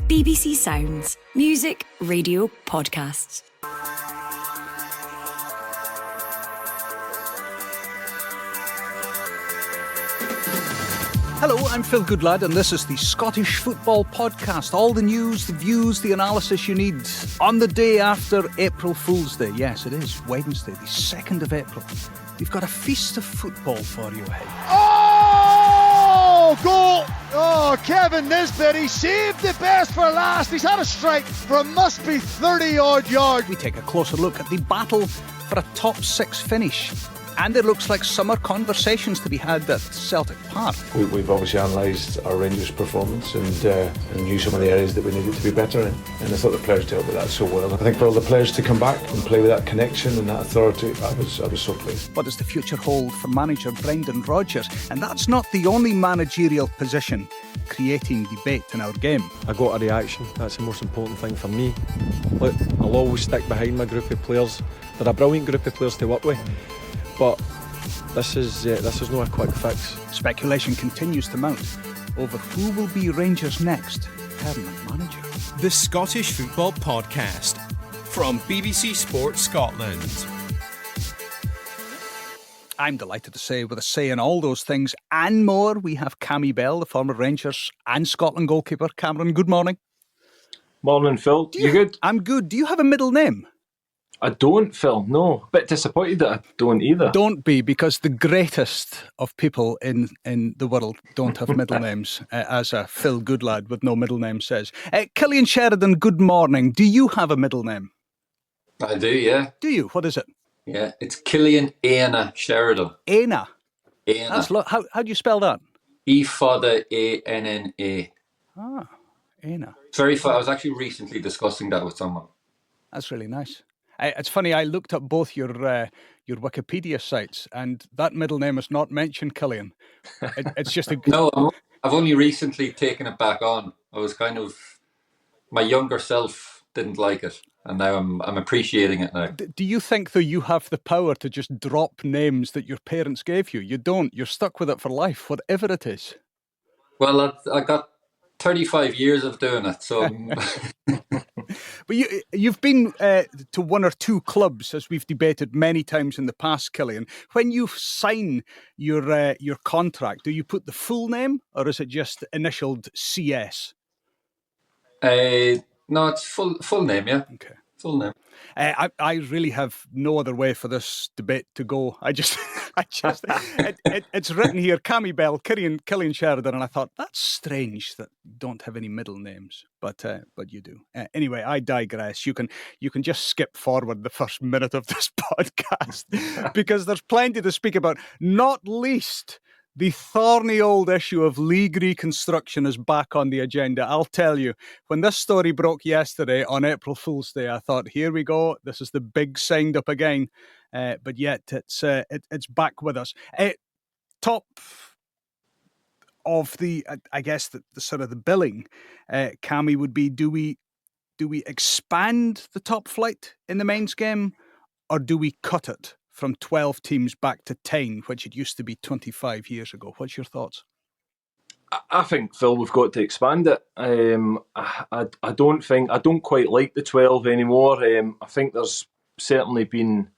BBC Sounds. Music, radio, podcasts. Hello, I'm Phil Goodlad, and this is the Scottish Football Podcast. All the news, the views, the analysis you need on the day after April Fool's Day. Yes, it is Wednesday, the 2nd of April. We've got a feast of football for you, hey. Oh, goal! Oh, Kevin Nisbet, he saved the best for last. He's had a strike from must be 30-odd yards. We take a closer look at the battle for a top six finish. And it looks like summer conversations to be had at Celtic Park. We've obviously analysed our Rangers' performance and knew some of the areas that we needed to be better in. And I thought the players dealt with that so well. I think for all the players to come back and play with that connection and that authority, I was so pleased. What does the future hold for manager Brendan Rodgers? And that's not the only managerial position creating debate in our game. I got a reaction. That's the most important thing for me. Look, I'll always stick behind my group of players. They're a brilliant group of players to work with. But this is not a quick fix. Speculation continues to mount over who will be Rangers' next permanent manager. The Scottish Football Podcast from BBC Sports Scotland. I'm delighted to say, with a say in all those things and more, we have Cammy Bell, the former Rangers and Scotland goalkeeper. Cameron, good morning. Morning, Phil. You good? I'm good. Do you have a middle name? I don't, Phil, no. A bit disappointed that I don't either. Don't be, because the greatest of people in the world don't have middle names, as a Phil Goodlad with no middle name says. Cillian Sheridan, good morning. Do you have a middle name? I do, yeah. Do you? What is it? Yeah, it's Cillian Aina Sheridan. Aina? Aina. How do you spell that? E for the A-N-N-A. Ah, Aina. It's very fun. I was actually recently discussing that with someone. That's really nice. It's funny, I looked up both your Wikipedia sites, and that middle name is not mentioned, Cillian. It's just a... No, I've only recently taken it back on. I was kind of... My younger self didn't like it, and now I'm appreciating it now. Do you think, though, you have the power to just drop names that your parents gave you? You don't. You're stuck with it for life, whatever it is. Well, I got 35 years of doing it, so... But you've been to one or two clubs, as we've debated many times in the past, Cillian. When you sign your contract, do you put the full name, or is it just initialed CS? No, it's full name, yeah. Okay. Full name. I really have no other way for this debate to go. It's written here, Cammy Bell, Cillian Sheridan, and I thought, that's strange that you don't have any middle names, but you do. Anyway, I digress. You can just skip forward the first minute of this podcast because there's plenty to speak about, not least the thorny old issue of league reconstruction is back on the agenda. I'll tell you, when this story broke yesterday on April Fool's Day, I thought, here we go. This is the big signed up again. But yet it's back with us. Top of the, I guess, the sort of the billing, Cammy, would be, do we expand the top flight in the men's game, or do we cut it from 12 teams back to 10, which it used to be 25 years ago? What's your thoughts? I think, Phil, we've got to expand it. I don't quite like the 12 anymore. I think there's certainly been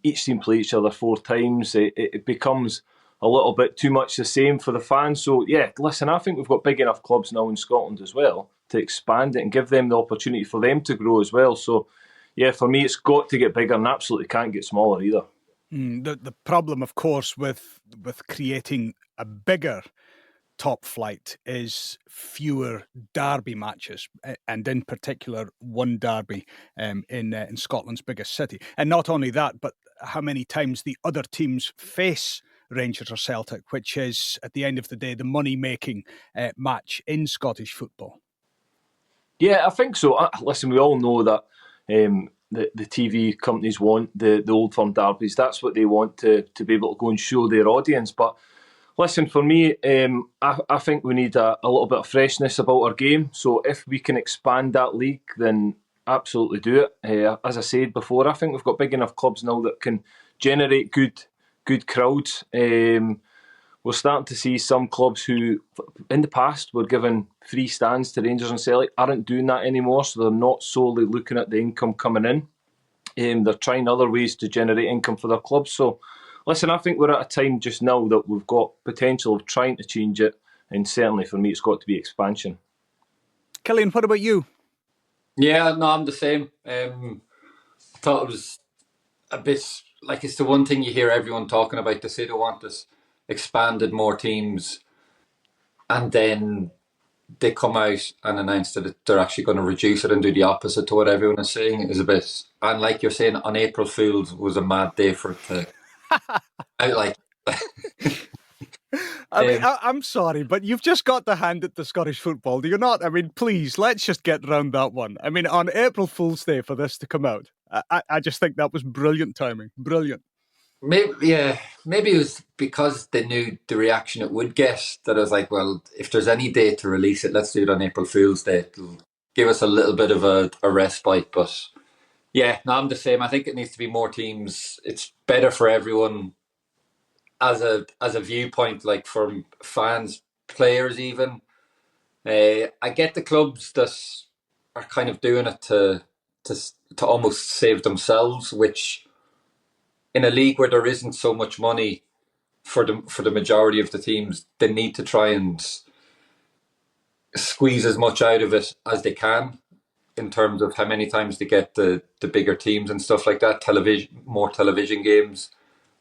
each team play each other 4 times. It becomes a little bit too much the same for the fans. So, yeah, listen, I think we've got big enough clubs now in Scotland as well to expand it and give them the opportunity for them to grow as well. So, yeah, for me, it's got to get bigger and absolutely can't get smaller either. The problem, of course, with creating a bigger top flight is fewer derby matches, and in particular one derby in Scotland's biggest city. And not only that, but how many times the other teams face Rangers or Celtic, which is, at the end of the day, the money-making match in Scottish football. Yeah, I think so. Listen, we all know that the TV companies want the Old Firm derbies. That's what they want to be able to go and show their audience. But listen, for me, I think we need a little bit of freshness about our game. So if we can expand that league, then absolutely do it. As I said before, I think we've got big enough clubs now that can generate good crowds. we're starting to see some clubs who, in the past, were giving free stands to Rangers and Celtic, aren't doing that anymore. So they're not solely looking at the income coming in. They're trying other ways to generate income for their clubs. So, listen, I think we're at a time just now that we've got potential of trying to change it. And certainly for me, it's got to be expansion. Cillian, what about you? Yeah, no, I'm the same. Thought it was a bit like it's the one thing you hear everyone talking about. They say they want this expanded, more teams, and then they come out and announce that they're actually going to reduce it and do the opposite to what everyone is saying. It is a bit, and like you're saying, on April Fool's was a mad day for it to out like. I'm sorry, but you've just got to hand it to Scottish football, do you not? I mean, please, let's just get round that one. I mean, on April Fool's Day for this to come out, I just think that was brilliant timing. Brilliant. Maybe it was because they knew the reaction it would get that I was like, well, if there's any day to release it, let's do it on April Fool's Day. It'll give us a little bit of a respite. But yeah, no, I'm the same. I think it needs to be more teams. It's better for everyone as a viewpoint, like from fans, players even. I get the clubs that are kind of doing it to almost save themselves, which in a league where there isn't so much money for the majority of the teams, they need to try and squeeze as much out of it as they can in terms of how many times they get the bigger teams and stuff like that, more television games.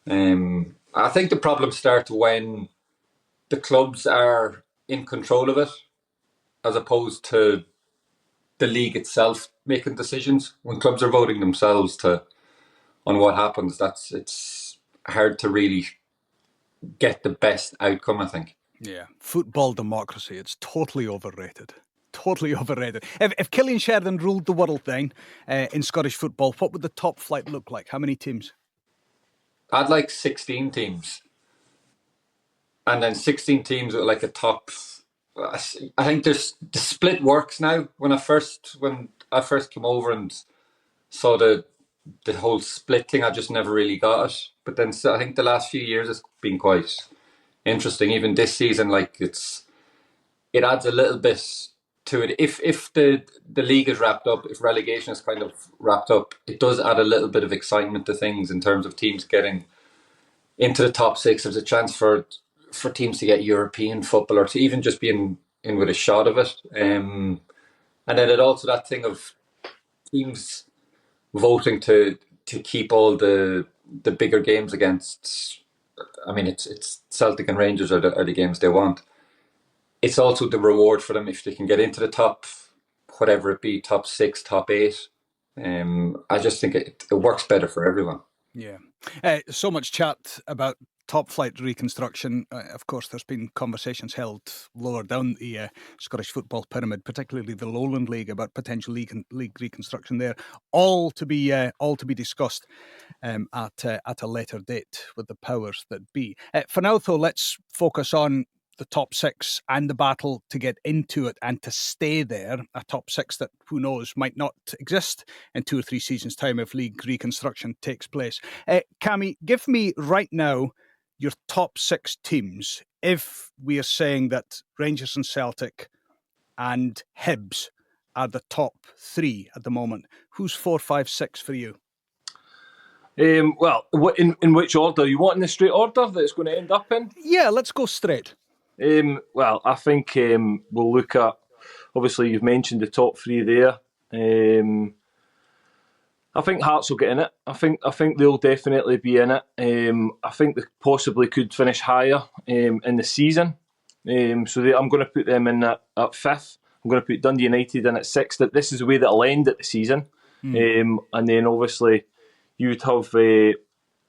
I think the problem starts when the clubs are in control of it as opposed to the league itself making decisions. When clubs are voting themselves on what happens, it's hard to really get the best outcome, I think. Yeah, football democracy, it's totally overrated. Totally overrated. If Cillian Sheridan ruled the world then in Scottish football, what would the top flight look like? How many teams? I'd like 16 teams. And then 16 teams with like a top... I think the split works now. When I first came over and saw the whole split thing, I just never really got it. But then I think the last few years it's been quite interesting. Even this season, like it adds a little bit to it. If the league is wrapped up, if relegation is kind of wrapped up, it does add a little bit of excitement to things in terms of teams getting into the top six. There's a chance for teams to get European football or to even just be in with a shot of it. And then it also that thing of teams voting to keep all the bigger games against. I mean, it's Celtic and Rangers are the games they want. It's also the reward for them if they can get into the top, whatever it be, top 6, top 8. I just think it works better for everyone. Yeah. So much chat about top flight reconstruction. Of course, there's been conversations held lower down the Scottish football pyramid, particularly the Lowland League, about potential league reconstruction there. All to be discussed at a later date with the powers that be. For now, though, let's focus on the top 6 and the battle to get into it and to stay there. A top 6 that, who knows, might not exist in 2 or 3 seasons' time if league reconstruction takes place. Cammy, give me right now your top 6 teams if we are saying that Rangers and Celtic and Hibs are the top 3 at the moment. Who's 4, 5, 6 for you? Well, in which order? You want in the straight order that it's going to end up in? Yeah, let's go straight. Well, I think we'll look at, obviously you've mentioned the top 3 there. I think Hearts will get in it. I think they'll definitely be in it. I think they possibly could finish higher in the season. So I'm going to put them in at 5th. I'm going to put Dundee United in at 6th. This is the way that it'll end at the season. And then obviously you would have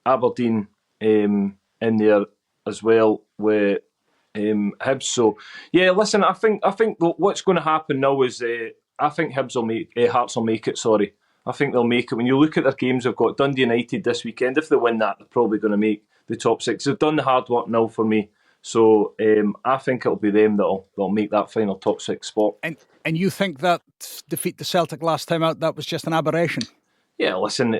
Aberdeen in there as well with Hibs. So yeah, listen, I think what's going to happen now is I think Hearts will make it. Sorry, I think they'll make it. When you look at their games, they've got Dundee United this weekend. If they win that, they're probably going to make the top 6. They've done the hard work now for me, so I think it'll be them that'll make that final top 6 spot. And you think that defeat to Celtic last time out, that was just an aberration? Yeah, listen,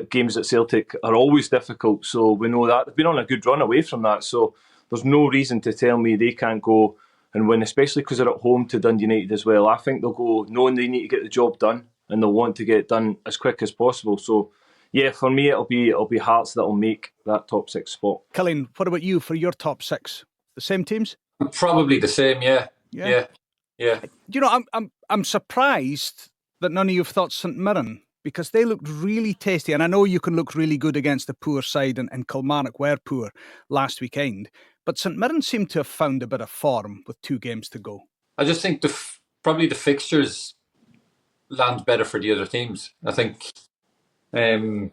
games at Celtic are always difficult, so we know that. They've been on a good run away from that, so there's no reason to tell me they can't go and win, especially because they're at home to Dundee United as well. I think they'll go knowing they need to get the job done, and they'll want to get it done as quick as possible. So, yeah, for me, it'll be Hearts that'll make that top 6 spot. Cillian, what about you for your top 6? The same teams? Probably the same, yeah. Yeah. You know, I'm surprised that none of you have thought St Mirren, because they looked really tasty. And I know you can look really good against a poor side, and Kilmarnock were poor last weekend. But St Mirren seemed to have found a bit of form with 2 games to go. I just think probably the fixtures land better for the other teams. I think I'm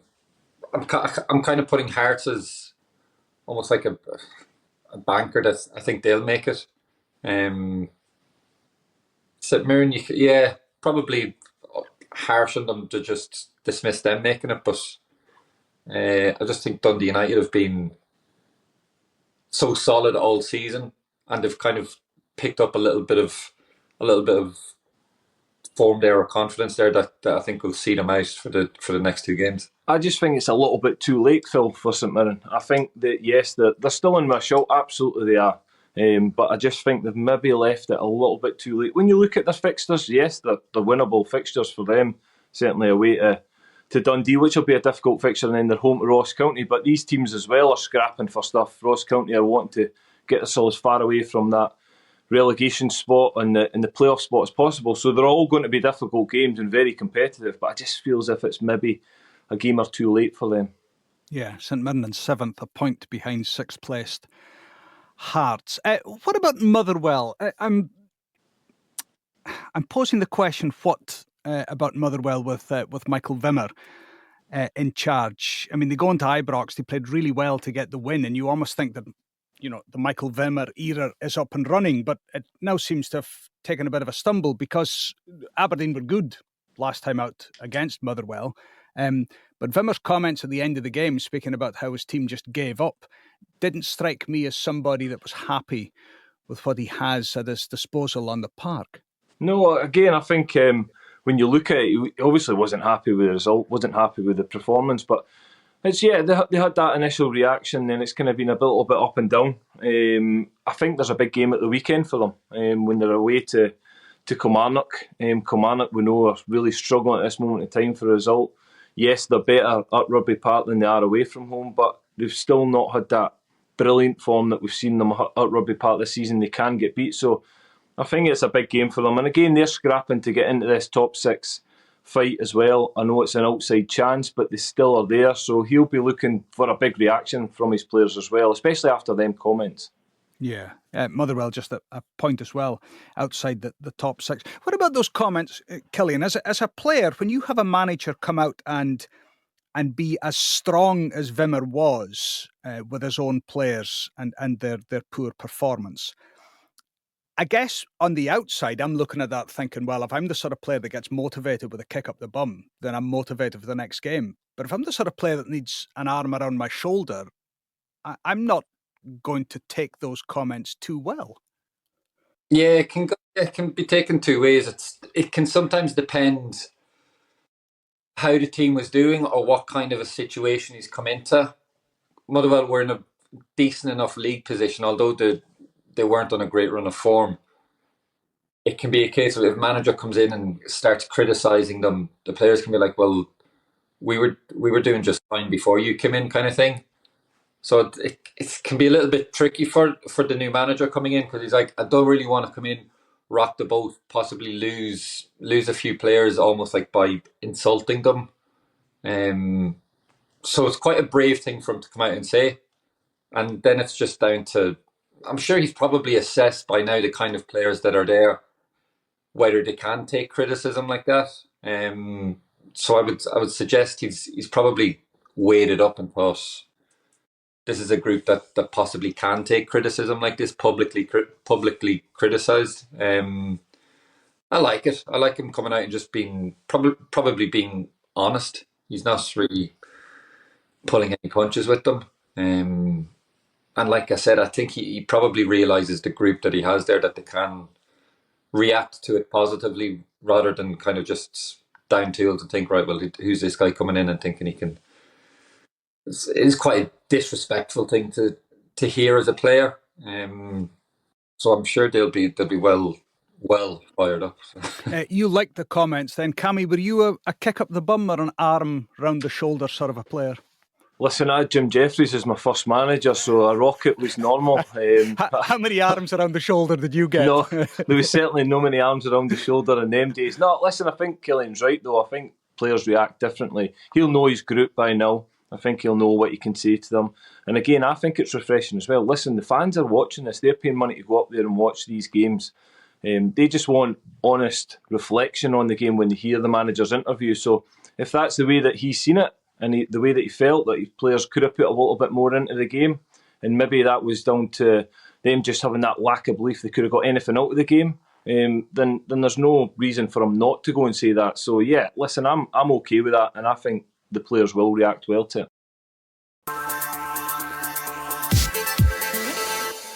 kind of putting Hearts as almost like a banker that I think they'll make it. St Mirren, probably harsh on them to just dismiss them making it, but I just think Dundee United have been so solid all season, and they've kind of picked up a little bit of form there or confidence there that I think will see them out for the next 2 games. I just think it's a little bit too late, Phil, for St Mirren. I think that, yes, they're still in my shot. Absolutely they are. But I just think they've maybe left it a little bit too late. When you look at their fixtures, yes, they're winnable fixtures for them. Certainly away to Dundee, which will be a difficult fixture, and then they're home to Ross County. But these teams as well are scrapping for stuff. Ross County are wanting to get themselves as far away from that relegation spot and the playoff spot as possible. So they're all going to be difficult games and very competitive. But I just feel as if it's maybe a game or 2 late for them. Yeah, St Mirren in 7th, a point behind 6th placed Hearts. What about Motherwell? I'm posing the question, what about Motherwell with Michael Wimmer in charge? I mean, they go into Ibrox, they played really well to get the win, and you almost think that, you know, the Michael Wimmer era is up and running, but it now seems to have taken a bit of a stumble because Aberdeen were good last time out against Motherwell. But Wimmer's comments at the end of the game, speaking about how his team just gave up, didn't strike me as somebody that was happy with what he has at his disposal on the park. No, again, I think when you look at it, he obviously wasn't happy with the result, wasn't happy with the performance, but they had that initial reaction, then it's kind of been a little bit up and down. I think there's a big game at the weekend for them when they're away to Kilmarnock. Kilmarnock, we know, are really struggling at this moment in time for a result. Yes, they're better at Rugby Park than they are away from home, but they've still not had that brilliant form that we've seen them at Rugby Park this season. They can get beat, so I think it's a big game for them. And again, they're scrapping to get into this top 6 fight as well. I know it's an outside chance, but they still are there, so he'll be looking for a big reaction from his players as well, especially after them comments. Yeah, Motherwell just a point as well outside the top 6. What about those comments, Cillian? As a player, when you have a manager come out and be as strong as Wimmer was with his own players and their poor performance, I guess on the outside, I'm looking at that thinking, well, if I'm the sort of player that gets motivated with a kick up the bum, then I'm motivated for the next game. But if I'm the sort of player that needs an arm around my shoulder, I'm not going to take those comments too well. Yeah, it can be taken 2 ways. It can sometimes depend how the team was doing or what kind of a situation he's come into. Motherwell were in a decent enough league position, although they weren't on a great run of form. It can be a case of if a manager comes in and starts criticising them, the players can be like, well, we were doing just fine before you came in, kind of thing. So it can be a little bit tricky for the new manager coming in, because he's like, I don't really want to come in, rock the boat, possibly lose a few players almost like by insulting them. So it's quite a brave thing for him to come out and say. And then it's just down to, I'm sure he's probably assessed by now the kind of players that are there, whether they can take criticism like that. So I would suggest he's probably weighed it up and thought, this is a group that possibly can take criticism like this, publicly criticised. I like it. I like him coming out and just being probably being honest. He's not really pulling any punches with them. And like I said, I think he probably realises the group that he has there, that they can react to it positively rather than kind of just down tools and think, right, well, who's this guy coming in and thinking he can... It's quite a disrespectful thing to hear as a player. So I'm sure they'll be well fired up. You liked the comments then. Cammy, were you a kick up the bum or an arm round the shoulder sort of a player? Listen, I had Jim Jeffries as my first manager, so a rocket was normal. How many arms around the shoulder did you get? No, there was certainly no many arms around the shoulder in them days. No, listen, I think Cillian's right, though. I think players react differently. He'll know his group by now. I think he'll know what he can say to them. And again, I think it's refreshing as well. Listen, the fans are watching this. They're paying money to go up there and watch these games. They just want honest reflection on the game when they hear the manager's interview. So if that's the way that he's seen it, and the way that he felt that his players could have put a little bit more into the game, and maybe that was down to them just having that lack of belief they could have got anything out of the game, then there's no reason for him not to go and say that. So yeah, listen, I'm okay with that, and I think the players will react well to it.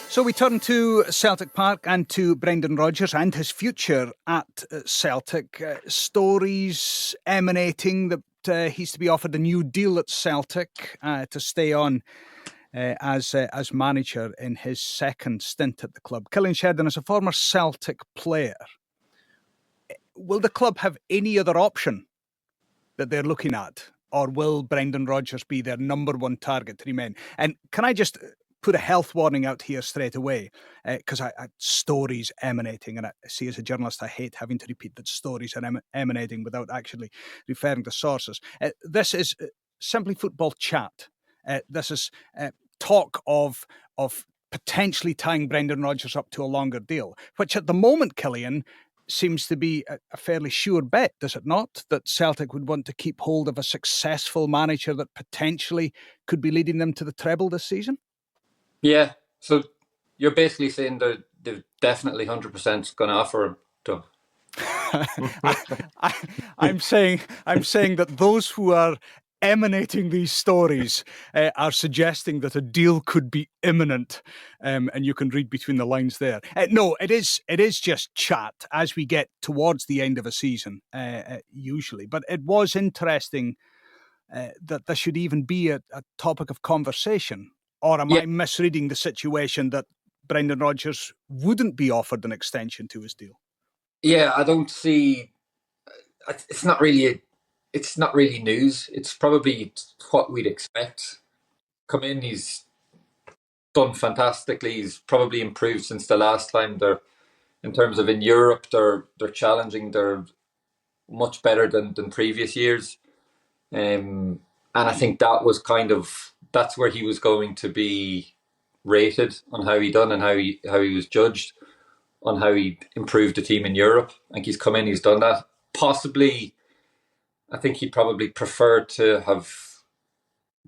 So we turn to Celtic Park and to Brendan Rodgers and his future at Celtic. Stories emanating that he's to be offered a new deal at Celtic to stay on as manager in his second stint at the club. Cillian Sheridan, as a former Celtic player, will the club have any other option that they're looking at? Or will Brendan Rodgers be their number one target to remain? And can I just put a health warning out here straight away, because I stories emanating, and I see as a journalist I hate having to repeat that stories are emanating without actually referring to sources. This is simply football chat. This is talk of potentially tying Brendan Rodgers up to a longer deal, which at the moment, Cillian, seems to be a fairly sure bet, does it not? That Celtic would want to keep hold of a successful manager that potentially could be leading them to the treble this season? Yeah, so you're basically saying they're definitely 100% going to offer him to I'm saying that those who are emanating these stories are suggesting that a deal could be imminent, and you can read between the lines there. No, it is just chat as we get towards the end of a season, usually. But it was interesting that there should even be a topic of conversation. Or am I misreading the situation that Brendan Rodgers wouldn't be offered an extension to his deal? Yeah, I don't see. It's not really news. It's probably what we'd expect. Come in, he's done fantastically. He's probably improved since the last time. They're in terms of in Europe, they're challenging. They're much better than previous years. And I think that's where he was going to be rated on how he done and how he was judged on how he improved the team in Europe. I think he's come in, he's done that. Possibly, I think he'd probably prefer to have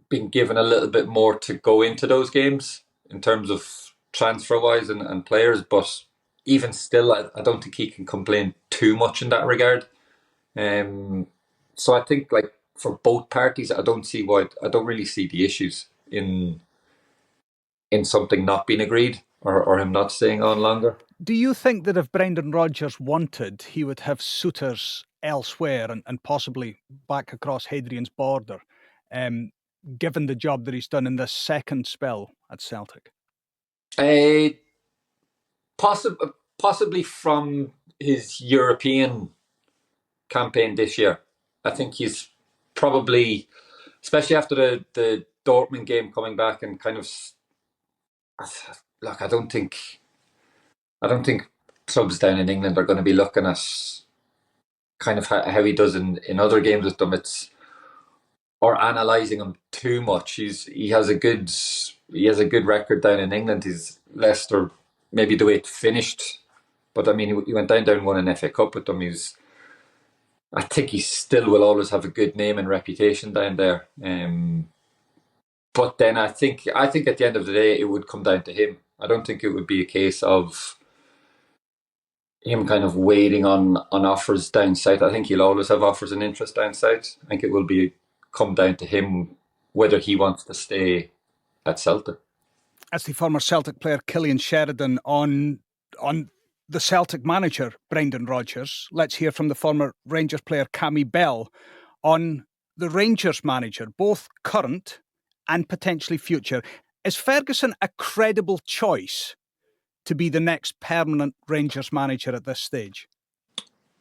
been given a little bit more to go into those games in terms of transfer-wise and players, but even still, I don't think he can complain too much in that regard. So I think, like, for both parties, I don't really see the issues in something not being agreed or him not staying on longer. Do you think that if Brendan Rodgers wanted, he would have suitors elsewhere and possibly back across Hadrian's border, given the job that he's done in this second spell at Celtic? Possibly from his European campaign this year. I think he's probably, especially after the Dortmund game, coming back and kind of, look, I don't think clubs down in England are going to be looking at kind of how he does in other games with them. Or analysing him too much. He has a good record down in England. He's Leicester, maybe the way it finished, but I mean he went down and won an FA Cup with them. I think he still will always have a good name and reputation down there. But then I think at the end of the day it would come down to him. I don't think it would be a case of him kind of waiting on offers down south. I think he'll always have offers and interest down south. I think it will come down to him whether he wants to stay at Celtic. As the former Celtic player Cillian Sheridan on the Celtic manager Brendan Rodgers, let's hear from the former Rangers player Cammy on the Rangers manager, both current and potentially future. Is Ferguson a credible choice to be the next permanent Rangers manager at this stage?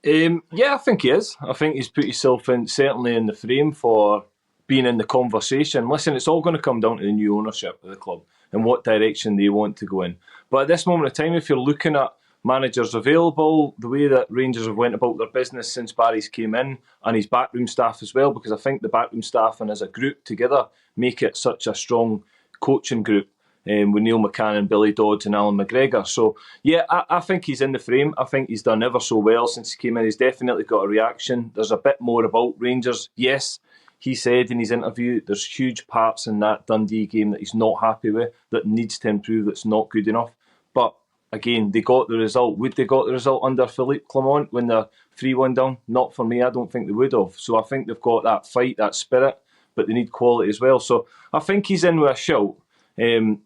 Yeah, I think he is. I think he's put himself certainly in the frame for being in the conversation. Listen, it's all going to come down to the new ownership of the club and what direction they want to go in. But at this moment of time, if you're looking at managers available, the way that Rangers have went about their business since Barry's came in, and his backroom staff as well, because I think the backroom staff and as a group together make it such a strong coaching group, with Neil McCann, Billy Dodds and Alan McGregor. So yeah, I think he's in the frame. I think he's done ever so well since he came in. He's definitely got a reaction. There's a bit more about Rangers. Yes, he said in his interview there's huge parts in that Dundee game that he's not happy with, that needs to improve, that's not good enough. But again, they got the result. Would they got the result under Philippe Clement when they're 3-1 down? Not for me. I don't think they would have. So I think they've got that fight, that spirit, but they need quality as well. So I think he's in with a shout.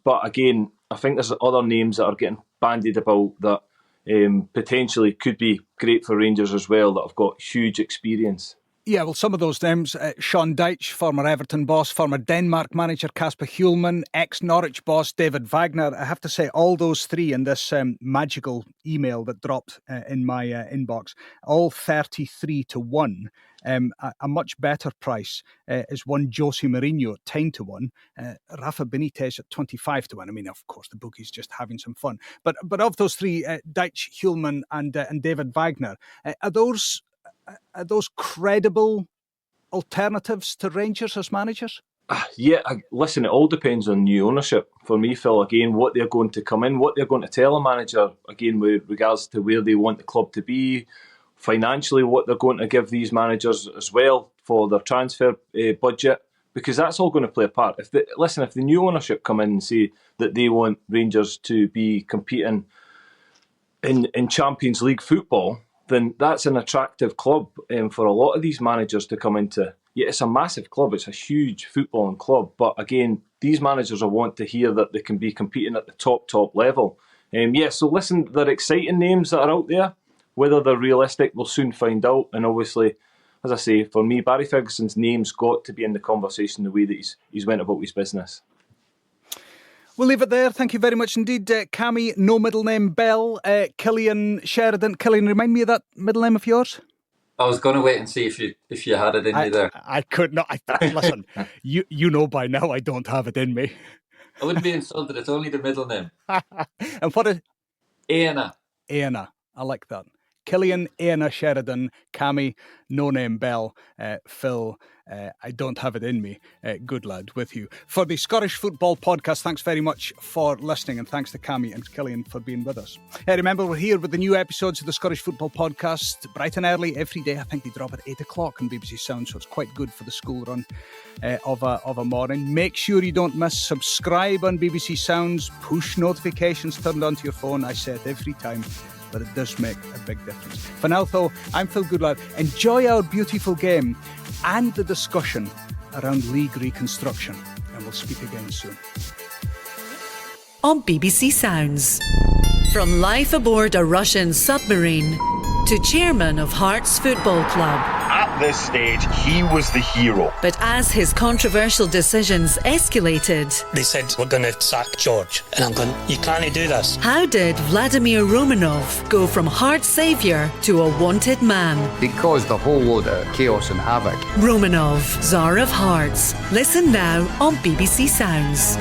But again, I think there's other names that are getting bandied about that potentially could be great for Rangers as well, that have got huge experience. Yeah, well, some of those names, Sean Dyche, former Everton boss, former Denmark manager Kasper Hjulmand, ex-Norwich boss David Wagner. I have to say, all those three in this magical email that dropped in my inbox, all 33-1. A much better price is one Jose Mourinho at 10-1, Rafa Benitez at 25-1. I mean, of course, the bookie's just having some fun. But of those three, Dyche, Hjulmand and David Wagner, are those credible alternatives to Rangers as managers? Yeah, listen, it all depends on new ownership. For me, Phil, again, what they're going to come in, what they're going to tell a manager, again, with regards to where they want the club to be, financially, what they're going to give these managers as well for their transfer budget, because that's all going to play a part. If the new ownership come in and say that they want Rangers to be competing in Champions League football, then that's an attractive club for a lot of these managers to come into. Yeah, it's a massive club. It's a huge footballing club. But again, these managers will want to hear that they can be competing at the top level. So listen, they're exciting names that are out there. Whether they're realistic, we'll soon find out. And obviously, as I say, for me, Barry Ferguson's name's got to be in the conversation the way that he's went about his business. We'll leave it there. Thank you very much indeed. Cammy, no middle name Bell. Cillian, Sheridan. Cillian, remind me of that middle name of yours? I was going to wait and see if you had it in you there. I could not. Listen, you know by now I don't have it in me. I wouldn't be insulted. It's only the middle name. And what is... Aina. I like that. Cillian, Aina, Sheridan, Cammy, no name Bell, Phil, I don't have it in me, Goodlad with you. For the Scottish Football Podcast, thanks very much for listening, and thanks to Cammy and Cillian for being with us. Remember, we're here with the new episodes of the Scottish Football Podcast, bright and early every day. I think they drop at 8 o'clock on BBC Sound, so it's quite good for the school run of a morning. Make sure you don't miss. Subscribe on BBC Sound's push notifications turned onto your phone. I say it every time, but it does make a big difference. For now, though, I'm Phil Goodlad. Enjoy our beautiful game and the discussion around league reconstruction. And we'll speak again soon. On BBC Sounds. From life aboard a Russian submarine to chairman of Hearts Football Club. At this stage, he was the hero. But as his controversial decisions escalated... They said, we're going to sack George. And I'm going, you can't do this. How did Vladimir Romanov go from Hearts saviour to a wanted man? They caused a whole load of chaos and havoc. Romanov, Tsar of Hearts. Listen now on BBC Sounds.